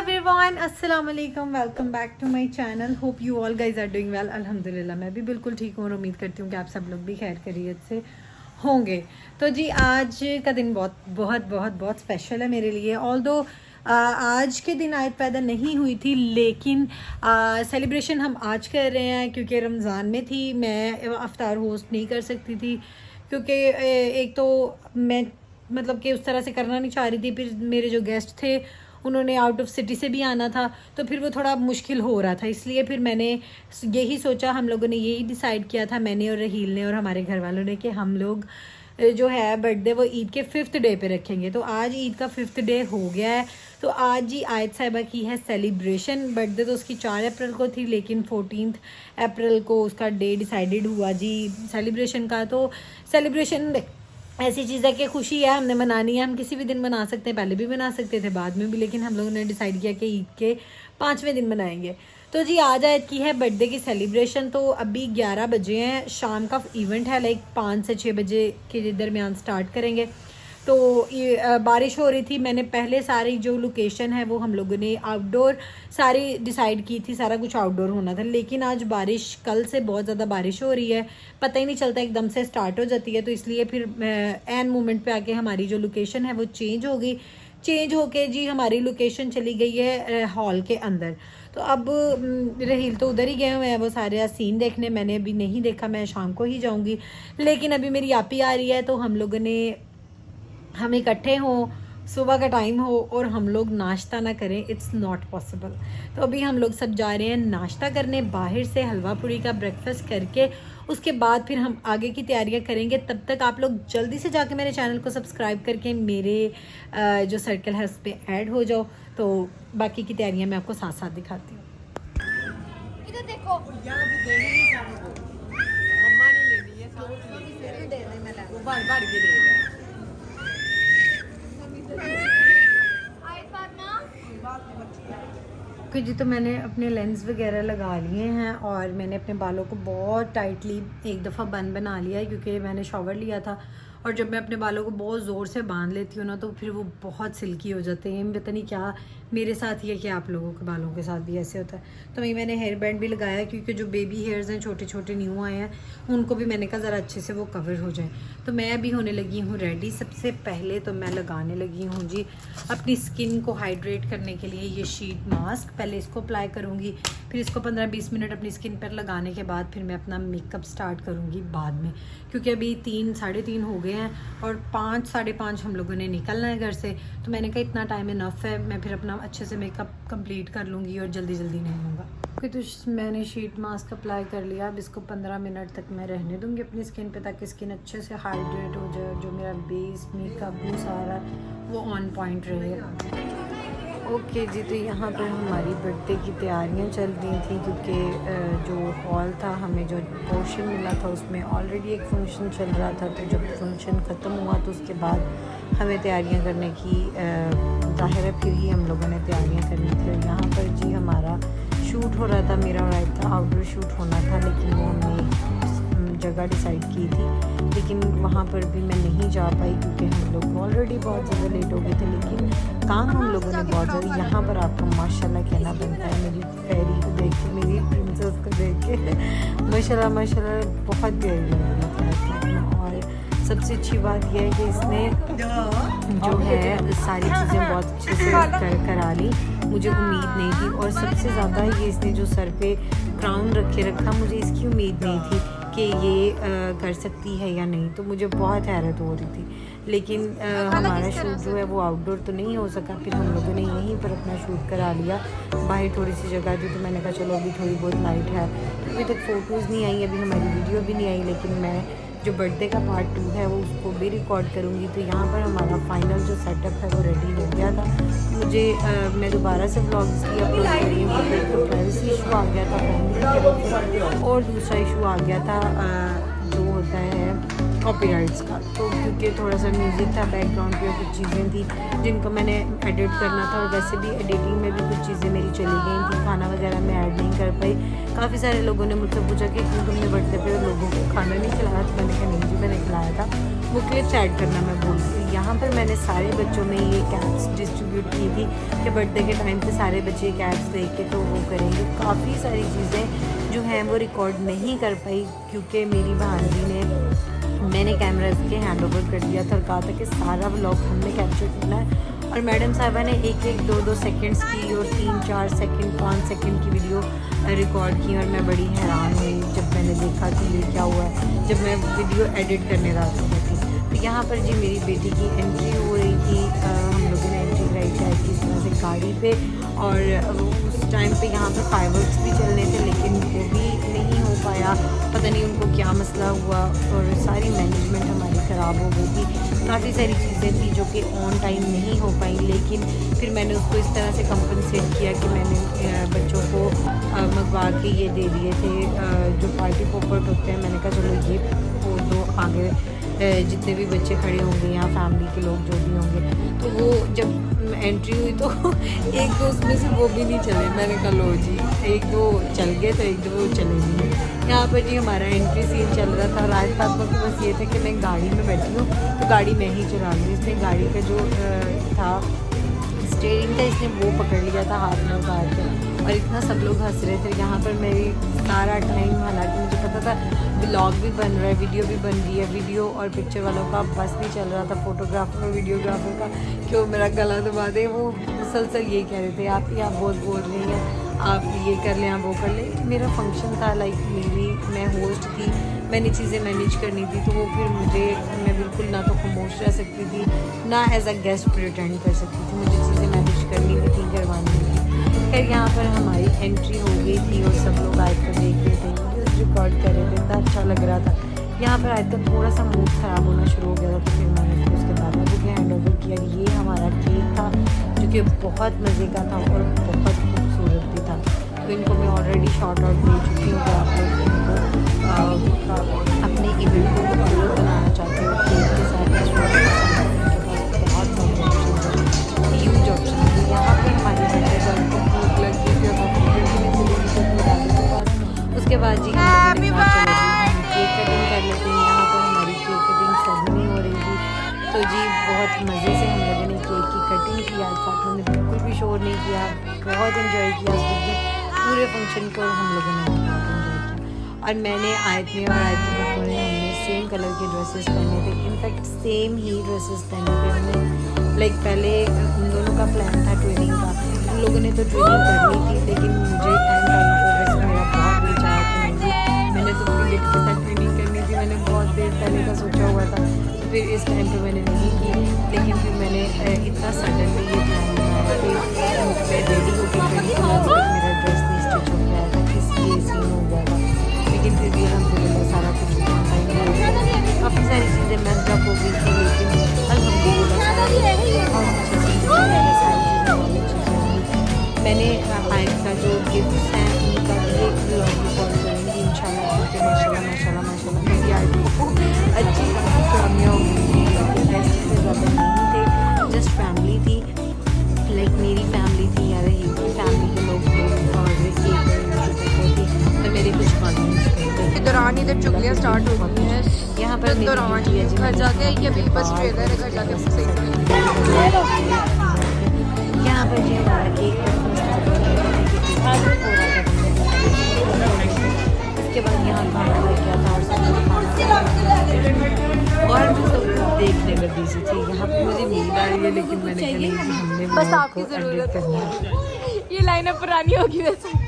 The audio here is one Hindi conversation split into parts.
एवरीवन, अस्सलाम वालेकुम, welcome back to my channel. Hope you all guys are doing well. अल्हम्दुलिल्लाह मैं भी बिल्कुल ठीक हूँ और उम्मीद करती हूँ कि आप सब लोग भी खैर खैरियत से होंगे। तो जी आज का दिन बहुत बहुत बहुत बहुत स्पेशल है मेरे लिए। ऑल्दो आज के दिन आयत पैदा नहीं हुई थी, लेकिन सेलिब्रेशन हम आज कर रहे हैं क्योंकि रमज़ान में थी। मैं अफ्तार होस्ट नहीं कर सकती थी क्योंकि एक तो मैं मतलब कि उस तरह से करना नहीं चाह रही थी, फिर मेरे जो गेस्ट थे उन्होंने आउट ऑफ सिटी से भी आना था, तो फिर वो थोड़ा मुश्किल हो रहा था। इसलिए फिर मैंने यही सोचा, हम लोगों ने यही डिसाइड किया था, मैंने और रहील ने और हमारे घर वालों ने, कि हम लोग जो है बर्थडे वो ईद के 5th डे पे रखेंगे। तो आज ईद का 5th डे हो गया है। तो आज जी आयत साहिबा की है सेलिब्रेशन। बर्थडे तो उसकी 4 अप्रैल को थी, लेकिन 14 अप्रैल को उसका डे डिसाइडेड हुआ जी सेलिब्रेशन का। तो सेलिब्रेशन ऐसी चीज़ है कि खुशी है, हमने मनानी है। हम किसी भी दिन मना सकते हैं, पहले भी मना सकते थे, बाद में भी, लेकिन हम लोगों ने डिसाइड किया कि ईद के 5वें दिन मनाएंगे। तो जी आज आयत की है बर्थडे की सेलिब्रेशन। तो अभी 11 बजे हैं, शाम का इवेंट है, लाइक 5 से 6 बजे के दरमियान स्टार्ट करेंगे। तो बारिश हो रही थी। मैंने पहले सारी जो लोकेशन है वो हम लोगों ने आउटडोर सारी डिसाइड की थी, सारा कुछ आउटडोर होना था, लेकिन आज बारिश, कल से बहुत ज़्यादा बारिश हो रही है, पता ही नहीं चलता, एकदम से स्टार्ट हो जाती है। तो इसलिए फिर एन मोमेंट पे आके हमारी जो लोकेशन है वो चेंज हो गई। चेंज होके जी हमारी लोकेशन चली गई है हॉल के अंदर। तो अब रहील तो उधर ही गए हुए हैं वो सारे सीन देखने, मैंने अभी नहीं देखा, मैं शाम को ही जाऊंगी। लेकिन अभी मेरी आपी आ रही है, तो हम लोगों ने, हम इकट्ठे हों, सुबह का टाइम हो और हम लोग नाश्ता ना करें, इट्स नॉट पॉसिबल। तो अभी हम लोग सब जा रहे हैं नाश्ता करने बाहर से, हलवा पूड़ी का ब्रेकफास्ट करके, उसके बाद फिर हम आगे की तैयारियां करेंगे। तब तक आप लोग जल्दी से जाके मेरे चैनल को सब्सक्राइब करके मेरे जो सर्कल है उस पर ऐड हो जाओ। तो बाकी की तैयारियां मैं आपको साथ साथ दिखाती हूँ। इधर देखो, जी तो मैंने अपने लेंस वगैरह लगा लिए हैं और मैंने अपने बालों को बहुत टाइटली एक दफ़ा बन बना लिया है, क्योंकि मैंने शॉवर लिया था और जब मैं अपने बालों को बहुत ज़ोर से बांध लेती हूँ ना, तो फिर वो बहुत सिल्की हो जाते हैं। पता नहीं क्या मेरे साथ ही है कि आप लोगों के बालों के साथ भी ऐसे होता है। तो वही मैंने हेयर बैंड भी लगाया, क्योंकि जो बेबी हेयर्स हैं, छोटे छोटे न्यू आए हैं, उनको भी मैंने कहा ज़रा अच्छे से वो कवर हो जाए। तो मैं अभी होने लगी हूँ रेडी। सबसे पहले तो मैं लगाने लगी हूँ जी अपनी स्किन को हाइड्रेट करने के लिए ये शीट मास्क। पहले इसको अप्लाई करूँगी, फिर इसको 15-20 मिनट अपनी स्किन पर लगाने के बाद फिर मैं अपना मेकअप स्टार्ट करूँगी बाद में, क्योंकि अभी 3 साढ़े 3 हो गए हैं और 5 साढ़े 5 हम लोगों ने निकलना है घर से। तो मैंने कहा इतना टाइम इनफ है, मैं फिर अपना अच्छे से मेकअप कंप्लीट कर लूँगी और जल्दी जल्दी नहीं लूँगा। ओके, तो मैंने शीट मास्क अप्लाई कर लिया। अब इसको 15 मिनट तक मैं रहने दूँगी अपनी स्किन पे, ताकि स्किन अच्छे से हाइड्रेट हो जाए, जो मेरा बेस मेकअप वो सारा वो ऑन पॉइंट रहे। ओके जी, तो यहाँ पर हमारी बर्थडे की तैयारियाँ चल रही थी, क्योंकि जो हॉल था, हमें जो पोर्शन मिला था उसमें ऑलरेडी एक फ़ंक्शन चल रहा था। तो जब फंक्शन ख़त्म हुआ तो उसके बाद हमें तैयारियाँ करने की ज़ाहिर है फिर ही हम लोगों ने तैयारियाँ करनी थी। और यहाँ पर जी हमारा शूट हो रहा था, मेरा और आयत का आउटडोर शूट होना था, लेकिन वो हमने जगह डिसाइड की थी, लेकिन वहाँ पर भी मैं नहीं जा पाई क्योंकि हम लोग ऑलरेडी बहुत ज़्यादा लेट हो गए थे। लेकिन काम हम लोगों ने बहुत ज़्यादा, यहाँ पर आपका माशाल्लाह कहना बनता है, मेरी फेरी को देख के, मेरी प्रिंसेस को देख के माशाल्लाह माशाल्लाह बहुत प्यारी लग रही है। और सबसे अच्छी बात यह है कि इसने जो है सारी चीज़ें बहुत अच्छे से करा ली, मुझे उम्मीद नहीं थी। और सबसे ज़्यादा ये इसने जो सर पे क्राउन रखा, मुझे इसकी उम्मीद नहीं थी कि ये कर सकती है या नहीं, तो मुझे बहुत हैरत हो रही थी। लेकिन हमारा शूट जो है वो आउटडोर तो नहीं हो सका, फिर हम लोगों ने यहीं पर अपना शूट करा लिया। बाहर थोड़ी सी जगह थी, तो मैंने कहा चलो अभी थोड़ी बहुत लाइट है, अभी तक फ़ोटोज़ नहीं आई, अभी हमारी वीडियो भी नहीं आई, लेकिन मैं जो बर्थडे का पार्ट 2 है वो उसको भी रिकॉर्ड करूँगी। तो यहाँ पर हमारा फाइनल जो सेटअप है वो रेडी हो गया था। मुझे मैं दोबारा से व्लॉग्स की अपलोड कर रही हूँ, क्योंकि तो प्राइवेसी इशू आ गया था फैमिली की तरफ से, और दूसरा इशू आ गया था जो होता है कॉपीराइट्स का। तो क्योंकि थोड़ा सा म्यूज़िक था बैकग्राउंड पे, कुछ चीज़ें थी जिनको मैंने एडिट करना था, और वैसे भी एडिटिंग में भी कुछ चीज़ें मेरी चली गई थी, खाना वगैरह मैं ऐड नहीं कर पाई। काफ़ी सारे लोगों ने मुझसे पूछा कि क्यों तुमने बर्थडे पे लोगों को खाना नहीं खिलाया, तो मैंने कहा नहीं जी मैंने खिलाया था, वो क्लिप्स ऐड करना मैं भूल गई। यहाँ पर मैंने सारे बच्चों में ये कैप्स डिस्ट्रीब्यूट की थी कि बर्थडे के टाइम पे सारे बच्चे कैप्स लेके तो वो करेंगे। काफ़ी सारी चीज़ें जो हैं वो रिकॉर्ड नहीं कर पाई क्योंकि मेरी भांजी ने मैंने कैमरा इसके हैंड ओवर कर दिया था और कहा था कि सारा व्लॉग हमने कैप्चर करना है। और मैडम साहबा ने एक एक 2-2 सेकंड्स की और 3-4 सेकंड 5 सेकंड की वीडियो रिकॉर्ड की और मैं बड़ी हैरान हुई जब मैंने देखा कि ये क्या हुआ है जब मैं वीडियो एडिट करने रात को थी। तो यहाँ पर जी मेरी बेटी की एंट्री हो रही थी, हम लोगों ने एंट्री कराई थी किस तरह से गाड़ी पे, और उस टाइम पे यहाँ पर फायरवर्क्स भी चलने थे लेकिन वो भी नहीं हो पाया, पता नहीं उनको क्या मसला हुआ और सारी मैनेजमेंट हमारी ख़राब हो गई थी। काफ़ी सारी चीज़ें थी जो कि ऑन टाइम नहीं हो पाई, लेकिन फिर मैंने उसको इस तरह से कंपनसेट किया कि मैंने बच्चों को मंगवा के ये दे दिए थे जो पार्टी पॉपट होते हैं। मैंने कहा चलो ये वो दो आगे जितने भी बच्चे खड़े होंगे या फैमिली के लोग जो भी होंगे, तो वो जब एंट्री हुई तो एक दो उसमें से वो भी नहीं चले। मैंने कहा लो जी, एक दो चल गए तो एक दो चले नहीं। यहाँ पर जी हमारा एंट्री सीन चल रहा था और आज फातिमा को बस ये था कि मैं गाड़ी में बैठी हूँ तो गाड़ी मैं ही चला रही हूँ। इसने गाड़ी का जो था स्टीयरिंग का इसने वो पकड़ लिया था हाथ में उतार के और इतना सब लोग हंस रहे थे। यहाँ पर मेरी सारा टाइम, हालांकि मुझे पता था व्लॉग भी बन रहा है, वीडियो भी बन रही है, वीडियो और पिक्चर वालों का बस नहीं चल रहा था, फोटोग्राफर और वीडियोग्राफर का कि वो मेरा गला दबा दे। वो मुसलसल यही कह रहे थे आप बहुत बोल रही हैं, आप ये कर लें आप वो कर लें। मेरा फंक्शन था, लाइक मेरी मैं होस्ट थी, मैंने चीज़ें मैनेज करनी थी, तो वो फिर मैं बिल्कुल ना तो खामोश रह सकती थी ना एज अ गेस्ट प्रिटेंड कर सकती थी, मुझे चीज़ें मैनेज करनी भी थी, करवानी भी थी। फिर यहाँ पर हमारी एंट्री हो गई थी और सब लोग आए कर देख रहे थे, वीडियोज़ रिकॉर्ड कर रहे थे, इतना अच्छा लग रहा था। यहाँ पर आए तो थोड़ा सा मूड ख़राब होना शुरू हो गया था, तो फिर मैंने उसके बाद में मुझे हैंड ओवर किया। ये हमारा केक था जो कि बहुत मज़े का था और बहुत खूबसूरत भी था। तो इनको मैं ऑलरेडी शॉर्ट आउट दे चुकी हूँ कि आप लोग इनको अपने इवेंट को खूबसूरत बनाना चाहते हो केक के साथ, बहुत सारे ह्यूज ऑप्शन है। यहाँ पर हमारी बर्थडे गर्ल को भूख लग गई थी और उसके बाद जी केक कटिंग कर लेते हैं। यहाँ पर हमारी केक कटिंग सेरेमनी हो रही थी, तो जी बहुत मज़े से हम लोगों ने केक की कटिंग की। आज फातिमा ने बिल्कुल भी शोर नहीं किया, बहुत इन्जॉय किया उस दिन पूरे फंक्शन को, हम लोगों ने बहुत इन्जॉय किया। और मैंने आयत में और आयत में हमने सेम कलर के ड्रेसेस पहने थे, इनफैक्ट सेम ही ड्रेसेस पहने थे हमने। लाइक पहले उन दोनों का प्लान था ट्रेनिंग का, उन लोगों ने तो ट्रेनिंग कर ली थी, लेकिन मुझे एंड टाइम पर वैसे मेरा बहुत दिल चाहा कि मैंने तो अपनी बेटी के साथ ट्रेनिंग करनी थी, मैंने बहुत देर पहले का सोचा हुआ था, तो फिर इस टाइम पे मैंने नहीं की। लेकिन फिर मैंने इतना सडनली ये प्लान बनाया कि मैं रेडी होकर मेरा ड्रेस नहीं स्टिच हो गया था, इसलिए सीन हो गया था। लेकिन फिर भी अल्हम्दुलिल्लाह सारा कुछ काफ़ी सारी चीज़ें मैस्ड अप हो गई थी, लेकिन अल्हम्दुलिल्लाह मैंने आयत का जो गिफ्ट्स हैं उनका भी एक व्लॉग रिकॉर्ड करेंगी इंशाल्लाह, क्योंकि माशाल्लाह मेरी आयत को अच्छी खासी कामयाब हो गई थी, गेस्ट से ज़्यादा नहीं थे, जस्ट फैमिली थी, लाइक मेरी फैमिली थी या रही की फैमिली के लोग थे और एक और मेरे कुछ कॉन्टेंट्स थे। दौरान इधर चुगलियाँ स्टार्ट हो गई हैं यहाँ पर दौरान घर जाते हैं कि अभी बस ट्रेलर है, घर जाके यहाँ पर जो हमारा केक उसके बाद यहाँ खाना लग गया था और सब लोग देखने में बिजी थे। यहाँ पर मुझे नींद आ रही है, लेकिन मैंने कहा नहीं कि हमने बस आपकी ज़रूरत करना है। ये लाइन अब पुरानी होगी वैसे।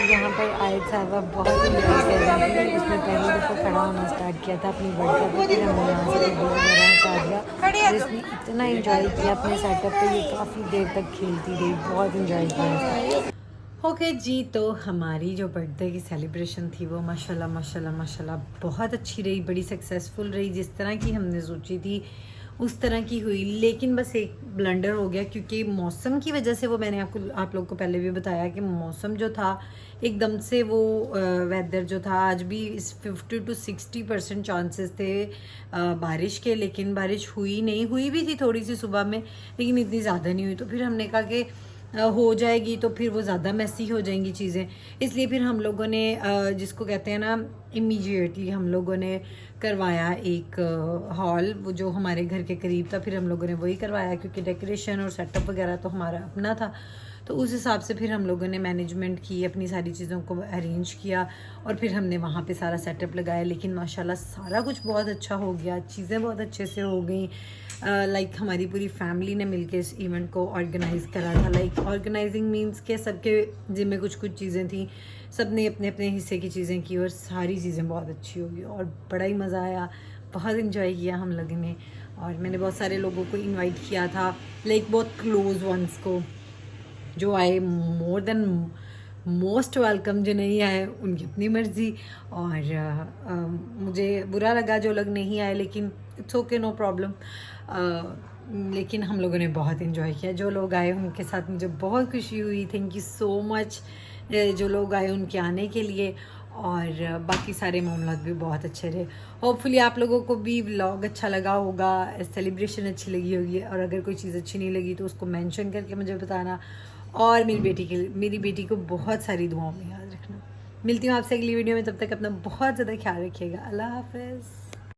यहाँ पर आयत साहबा बहुत इंजॉय कर रही थी, उसने पहली दफ़ा खड़ा होना स्टार्ट किया था अपनी बर्थडे पर, फिर हमने यहाँ से वीडियो वगैरह हटा दिया और इसने इतना इंजॉय किया अपने सेटअप पे, ये काफ़ी देर तक खेलती रही, बहुत इंजॉय किया। ओके जी, तो हमारी जो बर्थडे की सेलिब्रेशन थी वो माशाल्लाह बहुत अच्छी रही, बड़ी सक्सेसफुल रही, जिस तरह की हमने सोची थी उस तरह की हुई। लेकिन बस एक ब्लंडर हो गया क्योंकि मौसम की वजह से, वो मैंने आप लोग को पहले भी बताया कि मौसम जो था एकदम से वो वेदर जो था, आज भी 50 to 60% चांसेस थे बारिश के, लेकिन बारिश हुई नहीं, हुई भी थी थोड़ी सी सुबह में, लेकिन इतनी ज़्यादा नहीं हुई। तो फिर हमने कहा कि हो जाएगी तो फिर वो ज़्यादा मैसी हो जाएंगी चीज़ें, इसलिए फिर हम लोगों ने जिसको कहते हैं ना इमीडिएटली हम लोगों ने करवाया एक हॉल, वो जो हमारे घर के करीब था, फिर हम लोगों ने वही करवाया क्योंकि डेकोरेशन और सेटअप वगैरह तो हमारा अपना था। तो उस हिसाब से फिर हम लोगों ने मैनेजमेंट की, अपनी सारी चीज़ों को अरेंज किया और फिर हमने वहाँ पे सारा सेटअप लगाया। लेकिन माशाल्लाह सारा कुछ बहुत अच्छा हो गया, चीज़ें बहुत अच्छे से हो गई। लाइक हमारी पूरी फैमिली ने मिलके इस इवेंट को ऑर्गेनाइज़ करा था। लाइक ऑर्गेनाइजिंग मीन्स के सबके जिम्मे कुछ कुछ चीज़ें थी, सब ने अपने अपने हिस्से की चीज़ें की और सारी चीज़ें बहुत अच्छी होगी और बड़ा ही मज़ा आया, बहुत इन्जॉय किया हम लोगों ने। और मैंने बहुत सारे लोगों को इनवाइट किया था, लाइक बहुत क्लोज़ वंस को, जो आए मोर देन मोस्ट वेलकम, जो नहीं आए उनकी अपनी मर्ज़ी। और मुझे बुरा लगा जो लोग नहीं आए, लेकिन इट्स ओके, नो प्रॉब्लम। लेकिन हम लोगों ने बहुत इन्जॉय किया, जो लोग आए उनके साथ मुझे बहुत खुशी हुई। थैंक यू सो मच जो लोग आए उनके आने के लिए। और बाकी सारे मामला भी बहुत अच्छे रहे। होपफुली आप लोगों को भी व्लॉग अच्छा लगा होगा, सेलिब्रेशन अच्छी लगी होगी, और अगर कोई चीज़ अच्छी नहीं लगी तो उसको मेंशन करके मुझे बताना। और मेरी बेटी को बहुत सारी दुआओं में याद रखना। मिलती हूँ आपसे अगली वीडियो में, तब तक अपना बहुत ज़्यादा ख्याल रखिएगा। अल्लाह हाफ़िज़।